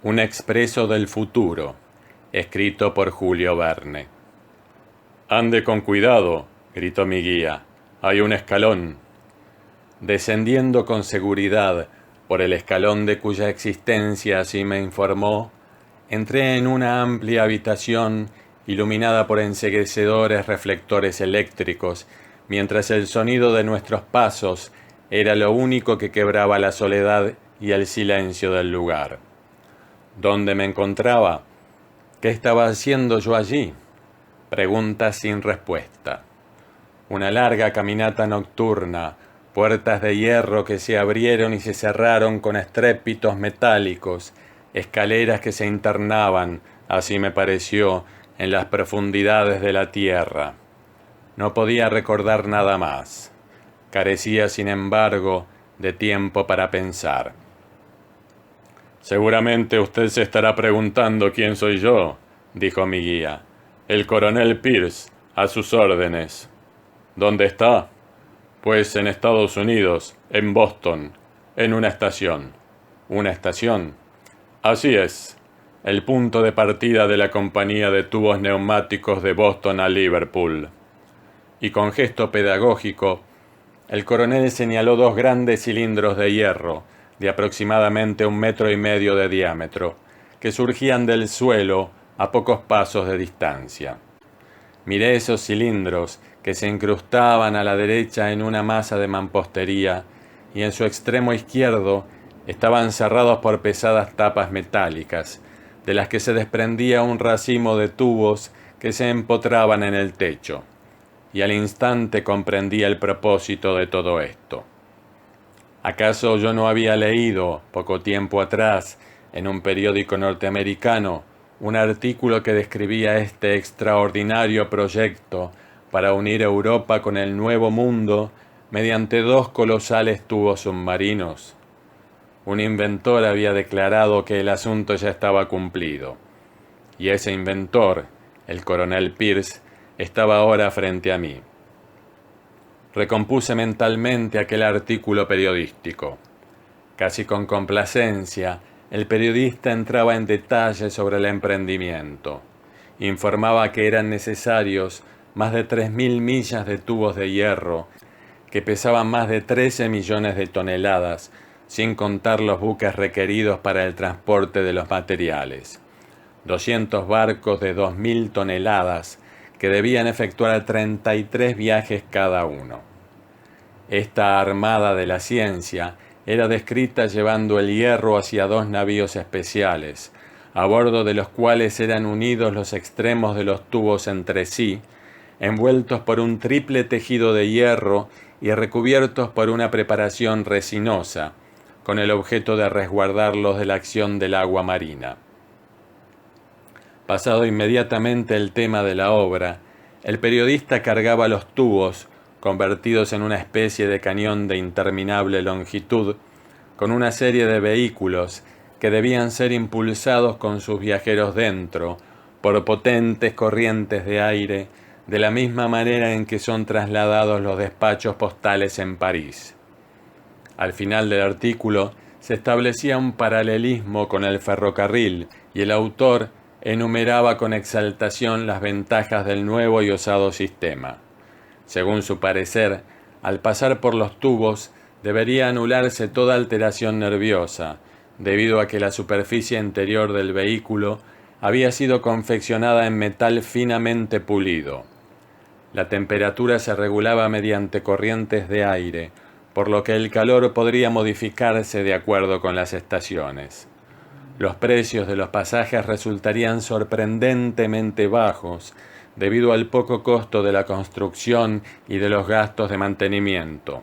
Un expreso del futuro, escrito por Julio Verne. «Ande con cuidado», gritó mi guía. «Hay un escalón». Descendiendo con seguridad por el escalón de cuya existencia así me informó, entré en una amplia habitación iluminada por enceguecedores reflectores eléctricos, mientras el sonido de nuestros pasos era lo único que quebraba la soledad y el silencio del lugar. ¿Dónde me encontraba? ¿Qué estaba haciendo yo allí? Pregunta sin respuesta. Una larga caminata nocturna, puertas de hierro que se abrieron y se cerraron con estrépitos metálicos, escaleras que se internaban, así me pareció, en las profundidades de la tierra. No podía recordar nada más. Carecía, sin embargo, de tiempo para pensar. «Seguramente usted se estará preguntando quién soy yo», dijo mi guía. «El coronel Pierce, a sus órdenes». «¿Dónde está?» «Pues en Estados Unidos, en Boston, en una estación». «¿Una estación?» «Así es, el punto de partida de la compañía de tubos neumáticos de Boston a Liverpool». Y con gesto pedagógico, el coronel señaló dos grandes cilindros de hierro, de aproximadamente 1,5 metros de diámetro, que surgían del suelo a pocos pasos de distancia. Miré esos cilindros que se incrustaban a la derecha en una masa de mampostería y en su extremo izquierdo estaban cerrados por pesadas tapas metálicas, de las que se desprendía un racimo de tubos que se empotraban en el techo, y al instante comprendí el propósito de todo esto. ¿Acaso yo no había leído, poco tiempo atrás, en un periódico norteamericano, un artículo que describía este extraordinario proyecto para unir Europa con el Nuevo Mundo mediante dos colosales tubos submarinos? Un inventor había declarado que el asunto ya estaba cumplido, y ese inventor, el coronel Pierce, estaba ahora frente a mí. Recompuse mentalmente aquel artículo periodístico. Casi con complacencia, el periodista entraba en detalle sobre el emprendimiento. Informaba que eran necesarios más de 3.000 millas de tubos de hierro, que pesaban más de 13 millones de toneladas, sin contar los buques requeridos para el transporte de los materiales. 200 barcos de 2.000 toneladas, que debían efectuar 33 viajes cada uno. Esta armada de la ciencia era descrita llevando el hierro hacia dos navíos especiales, a bordo de los cuales eran unidos los extremos de los tubos entre sí, envueltos por un triple tejido de hierro y recubiertos por una preparación resinosa, con el objeto de resguardarlos de la acción del agua marina. Pasado inmediatamente el tema de la obra, el periodista cargaba los tubos, convertidos en una especie de cañón de interminable longitud, con una serie de vehículos que debían ser impulsados con sus viajeros dentro, por potentes corrientes de aire, de la misma manera en que son trasladados los despachos postales en París. Al final del artículo se establecía un paralelismo con el ferrocarril y el autor enumeraba con exaltación las ventajas del nuevo y osado sistema. Según su parecer, al pasar por los tubos debería anularse toda alteración nerviosa, debido a que la superficie interior del vehículo había sido confeccionada en metal finamente pulido. La temperatura se regulaba mediante corrientes de aire, por lo que el calor podría modificarse de acuerdo con las estaciones. Los precios de los pasajes resultarían sorprendentemente bajos, debido al poco costo de la construcción y de los gastos de mantenimiento.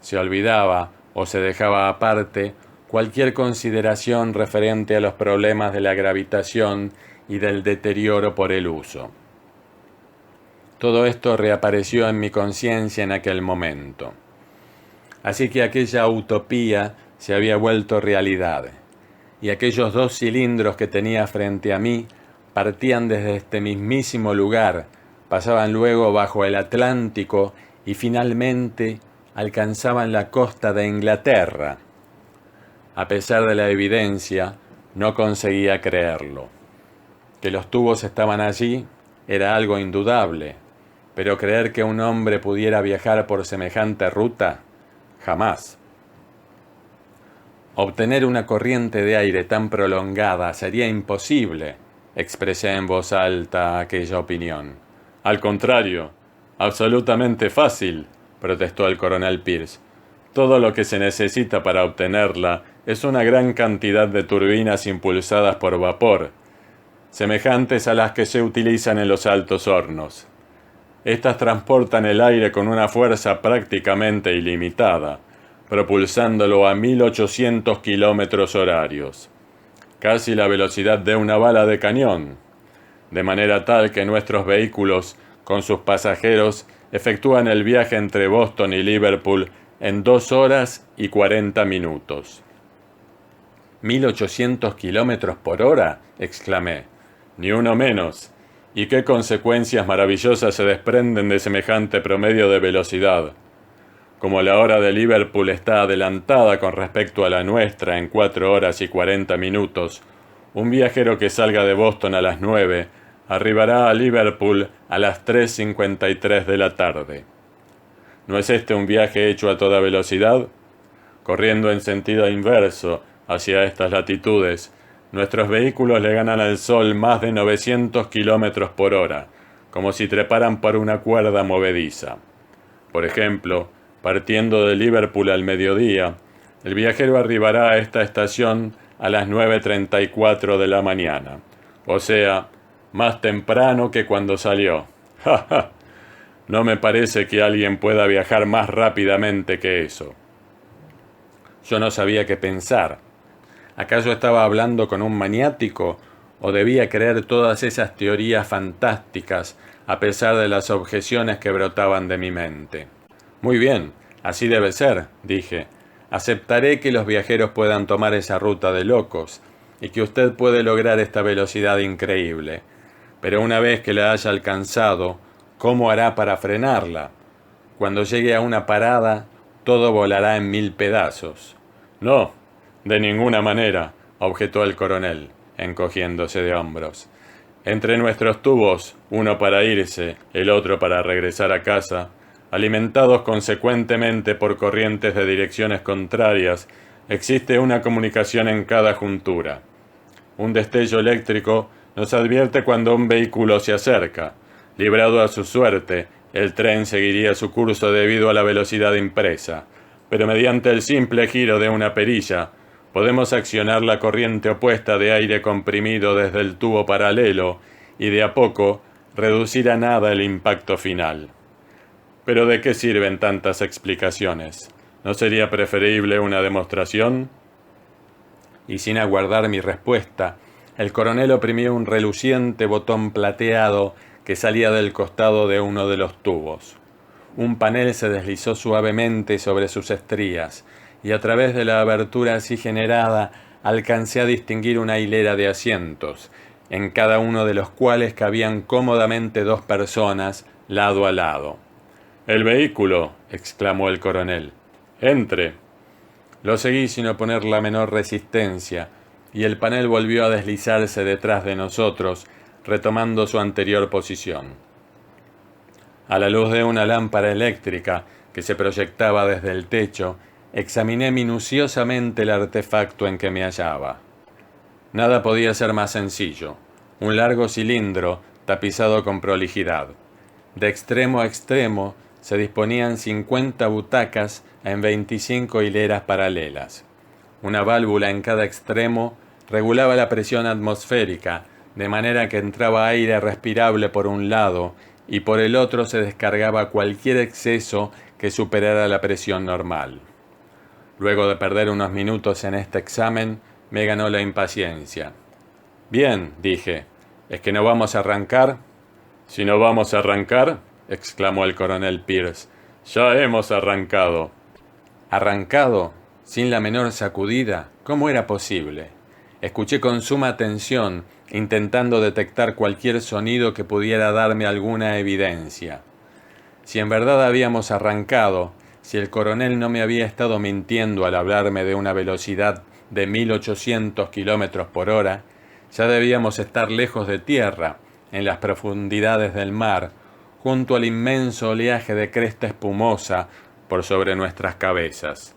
Se olvidaba o se dejaba aparte cualquier consideración referente a los problemas de la gravitación y del deterioro por el uso. Todo esto reapareció en mi conciencia en aquel momento. Así que aquella utopía se había vuelto realidad, y aquellos dos cilindros que tenía frente a mí partían desde este mismísimo lugar, pasaban luego bajo el Atlántico y finalmente alcanzaban la costa de Inglaterra. A pesar de la evidencia, No conseguía creerlo. Que los tubos estaban allí era algo indudable, pero creer que un hombre pudiera viajar por semejante ruta, jamás. Obtener una corriente de aire tan prolongada sería imposible, expresé en voz alta aquella opinión. Al contrario, absolutamente fácil, protestó el coronel Pierce. Todo lo que se necesita para obtenerla es una gran cantidad de turbinas impulsadas por vapor, semejantes a las que se utilizan en los altos hornos. Estas transportan el aire con una fuerza prácticamente ilimitada, propulsándolo a 1800 kilómetros horarios, casi la velocidad de una bala de cañón, de manera tal que nuestros vehículos, con sus pasajeros, efectúan el viaje entre Boston y Liverpool en 2 horas y 40 minutos. ¿1800 kilómetros por hora? Exclamé. Ni uno menos. ¿Y qué consecuencias maravillosas se desprenden de semejante promedio de velocidad? Como la hora de Liverpool está adelantada con respecto a la nuestra en 4 horas y 40 minutos, un viajero que salga de Boston a las 9 arribará a Liverpool a las 3:53 de la tarde. ¿No es este un viaje hecho a toda velocidad? Corriendo en sentido inverso hacia estas latitudes, nuestros vehículos le ganan al sol más de 900 kilómetros por hora, como si treparan por una cuerda movediza. Por ejemplo, partiendo de Liverpool al mediodía, el viajero arribará a esta estación a las 9:34 de la mañana, o sea, más temprano que cuando salió. ¡Ja, ja! No me parece que alguien pueda viajar más rápidamente que eso. Yo no sabía qué pensar. ¿Acaso estaba hablando con un maniático o debía creer todas esas teorías fantásticas a pesar de las objeciones que brotaban de mi mente? Muy bien, así debe ser, dije. Aceptaré que los viajeros puedan tomar esa ruta de locos y que usted puede lograr esta velocidad increíble. Pero una vez que la haya alcanzado, ¿cómo hará para frenarla? Cuando llegue a una parada, todo volará en 1000 pedazos. No, de ninguna manera, objetó el coronel, encogiéndose de hombros. Entre nuestros tubos, uno para irse, el otro para regresar a casa, alimentados consecuentemente por corrientes de direcciones contrarias, existe una comunicación en cada juntura. Un destello eléctrico nos advierte cuando un vehículo se acerca. Librado a su suerte, el tren seguiría su curso debido a la velocidad impresa, pero mediante el simple giro de una perilla, podemos accionar la corriente opuesta de aire comprimido desde el tubo paralelo y de a poco reducir a nada el impacto final. ¿Pero de qué sirven tantas explicaciones? ¿No sería preferible una demostración? Y sin aguardar mi respuesta, el coronel oprimió un reluciente botón plateado que salía del costado de uno de los tubos. Un panel se deslizó suavemente sobre sus estrías, y a través de la abertura así generada alcancé a distinguir una hilera de asientos, en cada uno de los cuales cabían cómodamente 2 personas, lado a lado. «¡El vehículo!», exclamó el coronel. «¡Entre!». Lo seguí sin oponer la menor resistencia, y el panel volvió a deslizarse detrás de nosotros, retomando su anterior posición. A la luz de una lámpara eléctrica que se proyectaba desde el techo, examiné minuciosamente el artefacto en que me hallaba. Nada podía ser más sencillo. Un largo cilindro tapizado con prolijidad. De extremo a extremo se disponían 50 butacas en 25 hileras paralelas. Una válvula en cada extremo regulaba la presión atmosférica, de manera que entraba aire respirable por un lado y por el otro se descargaba cualquier exceso que superara la presión normal. Luego de perder unos minutos en este examen, me ganó la impaciencia. «Bien», dije, «¿es que no vamos a arrancar?» «Si no vamos a arrancar», exclamó el coronel Pierce, «ya hemos arrancado». ¿Arrancado? ¿Sin la menor sacudida? ¿Cómo era posible? Escuché con suma atención, intentando detectar cualquier sonido que pudiera darme alguna evidencia. Si en verdad habíamos arrancado, si el coronel no me había estado mintiendo al hablarme de una velocidad de 1800 kilómetros por hora, ya debíamos estar lejos de tierra, en las profundidades del mar, junto al inmenso oleaje de cresta espumosa por sobre nuestras cabezas.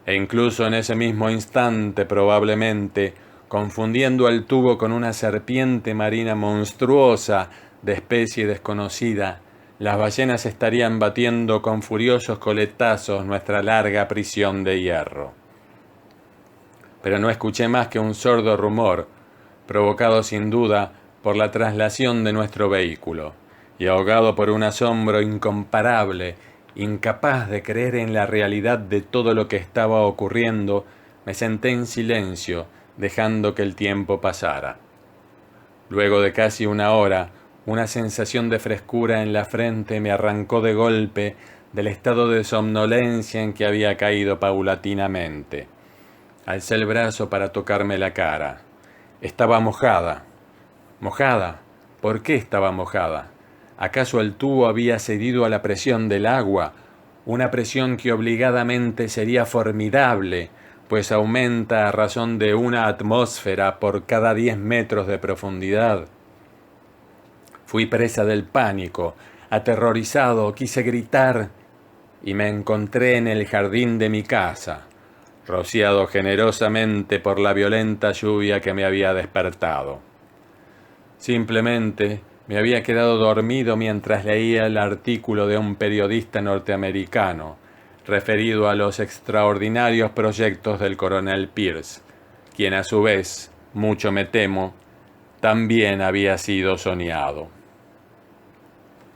E incluso en ese mismo instante, probablemente, confundiendo el tubo con una serpiente marina monstruosa de especie desconocida, las ballenas estarían batiendo con furiosos coletazos nuestra larga prisión de hierro. Pero no escuché más que un sordo rumor, provocado sin duda por la traslación de nuestro vehículo, y ahogado por un asombro incomparable, incapaz de creer en la realidad de todo lo que estaba ocurriendo, me senté en silencio, dejando que el tiempo pasara. Luego de casi una hora, una sensación de frescura en la frente me arrancó de golpe del estado de somnolencia en que había caído paulatinamente. Alcé el brazo para tocarme la cara. Estaba mojada. ¿Mojada? ¿Por qué estaba mojada? ¿Acaso el tubo había cedido a la presión del agua? Una presión que obligadamente sería formidable, pues aumenta a razón de una atmósfera por cada 10 metros de profundidad. Fui presa del pánico, aterrorizado, quise gritar y me encontré en el jardín de mi casa, rociado generosamente por la violenta lluvia que me había despertado. Simplemente me había quedado dormido mientras leía el artículo de un periodista norteamericano referido a los extraordinarios proyectos del coronel Pierce, quien a su vez, mucho me temo, también había sido soñado.